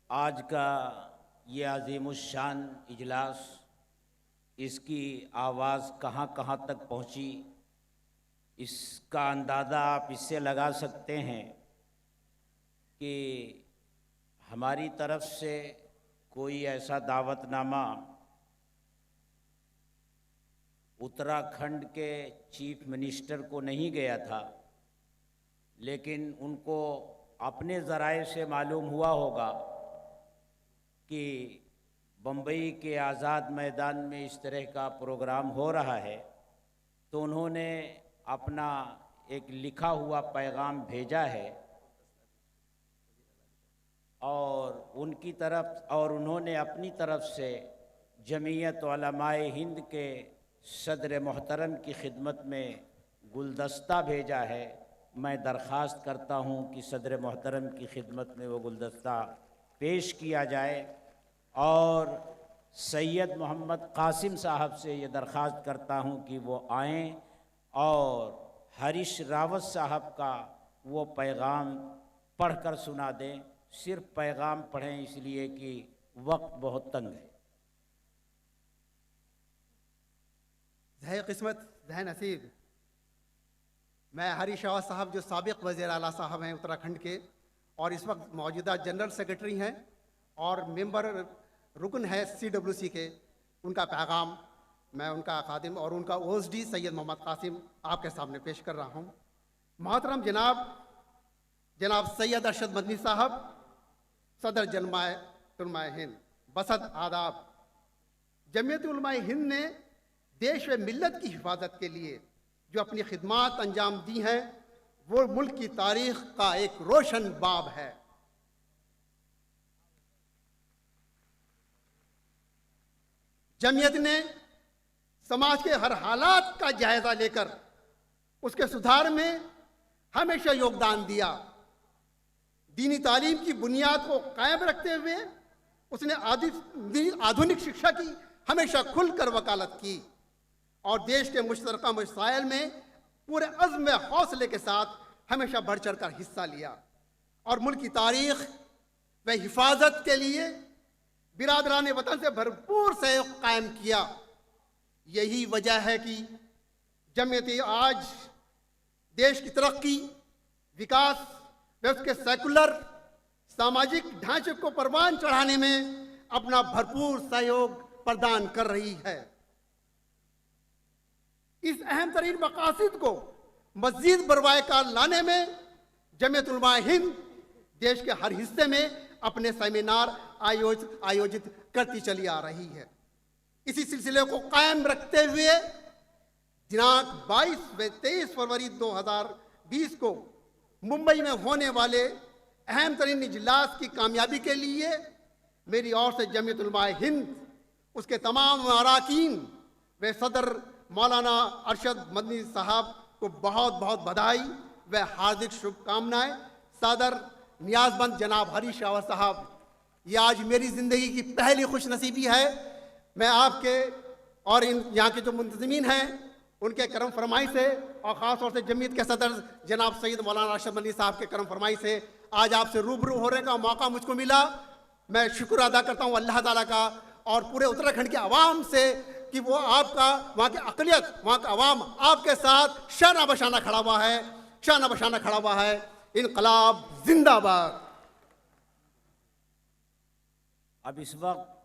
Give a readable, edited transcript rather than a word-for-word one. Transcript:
आज का ये अज़ीमुश्शान इजलास, इसकी आवाज़ कहाँ कहाँ तक पहुँची, इसका अंदाज़ा आप इससे लगा सकते हैं कि हमारी तरफ से कोई ऐसा दावतनामा उत्तराखंड के चीफ मिनिस्टर को नहीं गया था, लेकिन उनको अपने ज़राए से मालूम हुआ होगा कि बम्बई के आज़ाद मैदान में इस तरह का प्रोग्राम हो रहा है, तो उन्होंने अपना एक लिखा हुआ पैगाम भेजा है और उन्होंने अपनी तरफ से जमीयत उलमाए हिंद के सदर मोहतरम की खिदमत में गुलदस्ता भेजा है। मैं दरख्वास्त करता हूं कि सदर मोहतरम की खिदमत में वो गुलदस्ता पेश किया जाए और सैयद मोहम्मद कासिम साहब से ये दरख्वास्त करता हूं कि वो आएँ और हरीश रावत साहब का वो पैगाम पढ़कर सुना दें। सिर्फ पैगाम पढ़ें, इसलिए कि वक्त बहुत तंग है। जय किस्मत जय नसीब। मैं हरीश रावत साहब जो साबिक वज़ीर आला साहब हैं उत्तराखंड के और इस वक्त मौजूदा जनरल सेक्रेटरी हैं और मेंबर रुकन है CWC के, उनका पैगाम मैं उनका खादिम और उनका OSD सैयद मोहम्मद कासिम आपके सामने पेश कर रहा हूँ। मोहतरम जनाब सैयद अरशद मदनी साहब, सदर जमात उलमाए हिंद, बसद आदाब। जमीयत उलमाए हिंद ने देश व मिल्लत की हिफाजत के लिए जो अपनी खिदमात अंजाम दी हैं, वो मुल्क की तारीख का एक रोशन बाब है। जमीयत ने समाज के हर हालात का जायजा लेकर उसके सुधार में हमेशा योगदान दिया। दीनी तालीम की बुनियाद को कायम रखते हुए उसने आधुनिक शिक्षा की हमेशा खुलकर वकालत की और देश के मुश्तरका मसाइल में पूरे अज़्म व हौसले के साथ हमेशा बढ़ चढ़ कर हिस्सा लिया और मुल्क की तारीख व हिफाजत के लिए बिरादरान वतन से भरपूर सहयोग कायम किया। यही वजह है कि जमीयत आज देश की तरक्की, विकास व उसके सेकुलर सामाजिक ढांचे को परवान चढ़ाने में अपना भरपूर सहयोग प्रदान कर रही है। इस अहम तरीन मकासद को मज़ीद बरवाएकार लाने में जमीयत उलमाए हिंद देश के हर हिस्से में अपने सेमिनार आयोजित करती चली आ रही है। इसी सिलसिले को कायम रखते हुए दिनांक 22 व 23 फरवरी 2020 को मुंबई में होने वाले अहम तरीन इजलास की कामयाबी के लिए मेरी ओर से जमीयत उलमाए हिंद, उसके तमाम अरकान व सदर मौलाना अरशद मदनी साहब को बहुत बहुत बधाई व हार्दिक शुभकामनाएं। सदर नियाज़मंद जनाब हरीश रावत साहब, ये आज मेरी ज़िंदगी की पहली खुश नसीबी है। मैं आपके और यहाँ के जो मुंतज़मीन हैं उनके करम फरमाई से और ख़ास तौर से जमीयत के सदर जनाब सैयद मौलाना अरशद मदनी साहब के करम फरमाई से आज आपसे रूबरू होने का मौका मुझको मिला। मैं शुक्र अदा करता हूँ अल्लाह ताला का और पूरे उत्तराखंड के अवाम से कि वो आपका, वहाँ की अक़लियत, वहाँ का अवाम आपके साथ शाना बशाना खड़ा हुआ है, शाना बशाना खड़ा हुआ है। इनकलाब जिंदाबाद। अब इस वक्त